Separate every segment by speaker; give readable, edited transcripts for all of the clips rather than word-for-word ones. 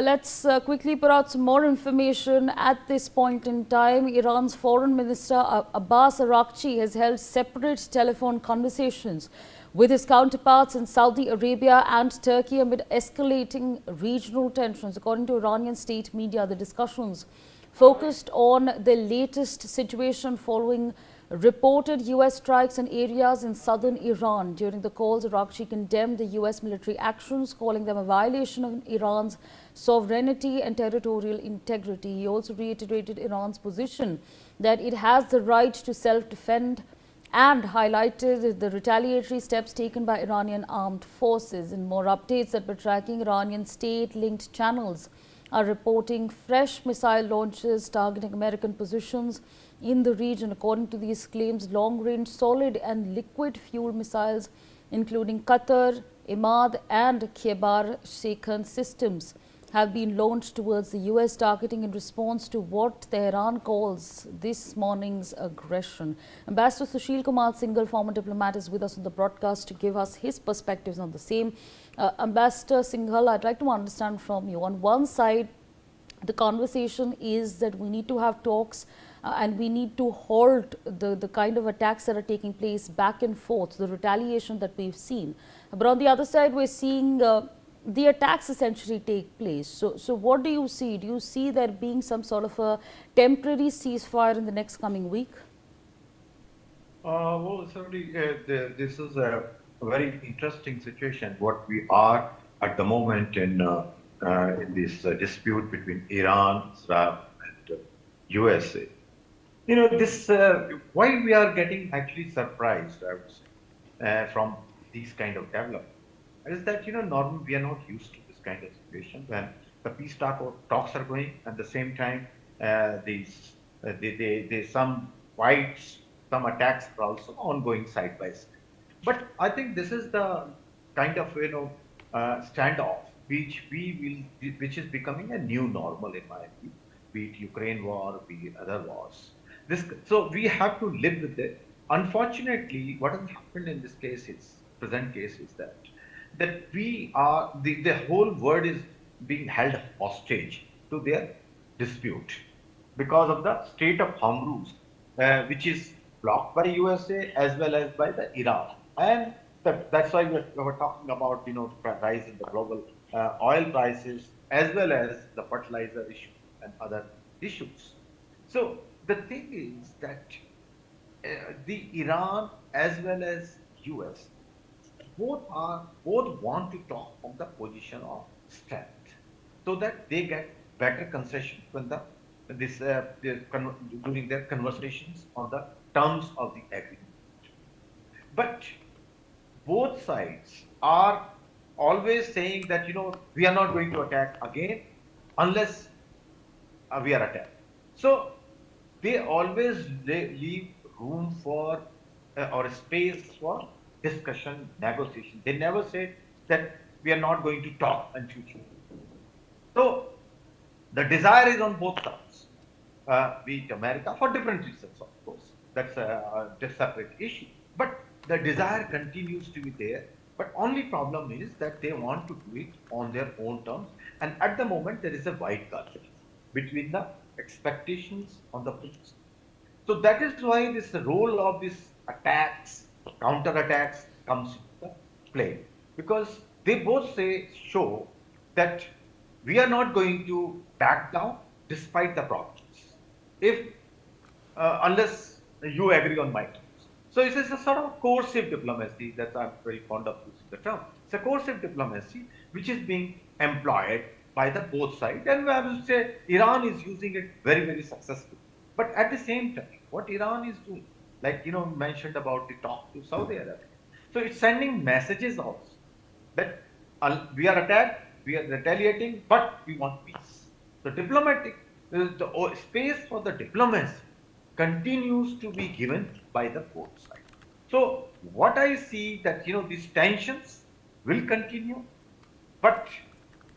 Speaker 1: Let's quickly put out some more information at this point in time. Iran's Foreign Minister Abbas Araghchi has held separate telephone conversations with his counterparts in Saudi Arabia and Turkey amid escalating regional tensions. According to Iranian state media, the discussions focused on the latest situation following reported U.S. strikes in areas in southern Iran. During the calls, Araghchi condemned the U.S. military actions, calling them a violation of Iran's sovereignty and territorial integrity. He also reiterated Iran's position that it has the right to self-defend and highlighted the retaliatory steps taken by Iranian armed forces. In more updates that we're tracking, Iranian state-linked channels are reporting fresh missile launches targeting American positions in the region. According to these claims, long-range solid and liquid fuel missiles, including Qatar, Imad and Khaybar Sheikhan systems, have been launched towards the U.S., targeting in response to what Tehran calls this morning's aggression. Ambassador Sushil Kumar Singhal, former diplomat, is with us on the broadcast to give us his perspectives on the same. Ambassador Singhal, I'd like to understand from you. On one side, the conversation is that we need to have talks and we need to halt the kind of attacks that are taking place back and forth, the retaliation that we've seen. But on the other side, we're seeing the attacks essentially take place. So what do you see? Do you see there being some sort of a temporary ceasefire in the next coming week?
Speaker 2: Well, certainly, this is a very interesting situation. What we are at the moment in this dispute between Iran, Israel, and USA. You know, this why we are getting actually surprised, I would say, from these kind of developments is that, you know, normally we are not used to this kind of situation when the peace talks are going at the same time. Some fights, some attacks are also ongoing side by side. But I think this is the kind of, you know, standoff which is becoming a new normal in my view, be it Ukraine war, be it other wars. So we have to live with it. Unfortunately, what has happened in this case present case is that we are, the whole world is being held hostage to their dispute because of the state of Hormuz, which is blocked by USA as well as by the Iran. And that's why we're talking about, you know, the rise in the global oil prices as well as the fertilizer issue and other issues. So the thing is that the Iran as well as US both want to talk from the position of strength, so that they get better concessions when during their conversations on the terms of the agreement. But both sides are always saying that, you know, we are not going to attack again unless we are attacked. So they always leave room for or space for discussion, negotiation. They never say that we are not going to talk in future. So the desire is on both sides, be it America, for different reasons, of course. That's a separate issue. But the desire continues to be there. But only problem is that they want to do it on their own terms. And at the moment, there is a wide gulf between the expectations on the place. So that is why this role of these attacks, counter-attacks comes into play, because they both show that we are not going to back down despite the problems, unless you agree on my terms. So it is a sort of coercive diplomacy that I'm very fond of using the term. It's a coercive diplomacy which is being employed by the both sides, and I will say Iran is using it very, very successfully. But at the same time, what Iran is doing, like, you know, mentioned about the talk to Saudi Arabia. So it's sending messages also that we are attacked, we are retaliating, but we want peace. So the space for the diplomacy continues to be given by the both sides. So what I see that, you know, these tensions will continue, but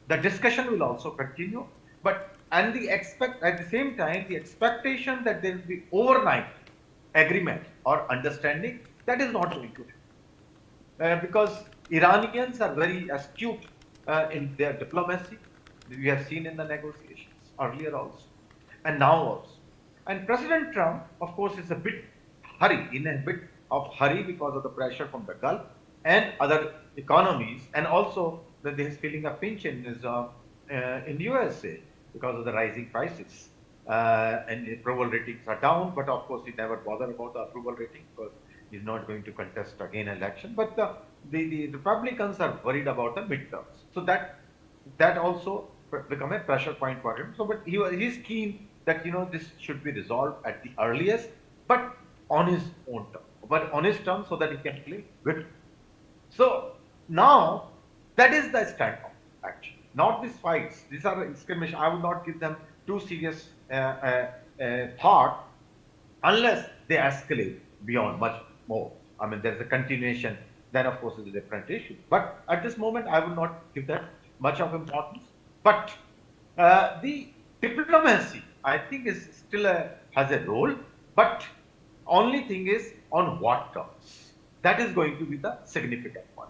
Speaker 2: the discussion will also continue. But at the same time, the expectation that there will be overnight agreement or understanding, that is not going to happen. Because Iranians are very astute in their diplomacy. we have seen in the negotiations earlier also, and now also. And President Trump, of course, is in a bit of hurry because of the pressure from the Gulf and other economies, and also that he is feeling a pinch in USA because of the rising prices. And approval ratings are down, but of course he never bothered about the approval rating because he's not going to contest again election. But the Republicans are worried about the midterms, so that also become a pressure point for him. So, but he's keen that this should be resolved at the earliest, but on his own term, so that he can play with. So now that is the standoff, actually, not these fights. These are skirmish. I would not give them too serious thought unless they escalate beyond much more. I mean, there's a continuation, then of course it's a different issue. But at this moment, I would not give that much of importance. But the diplomacy, I think, is still has a role. But only thing is on what terms. That is going to be the significant point.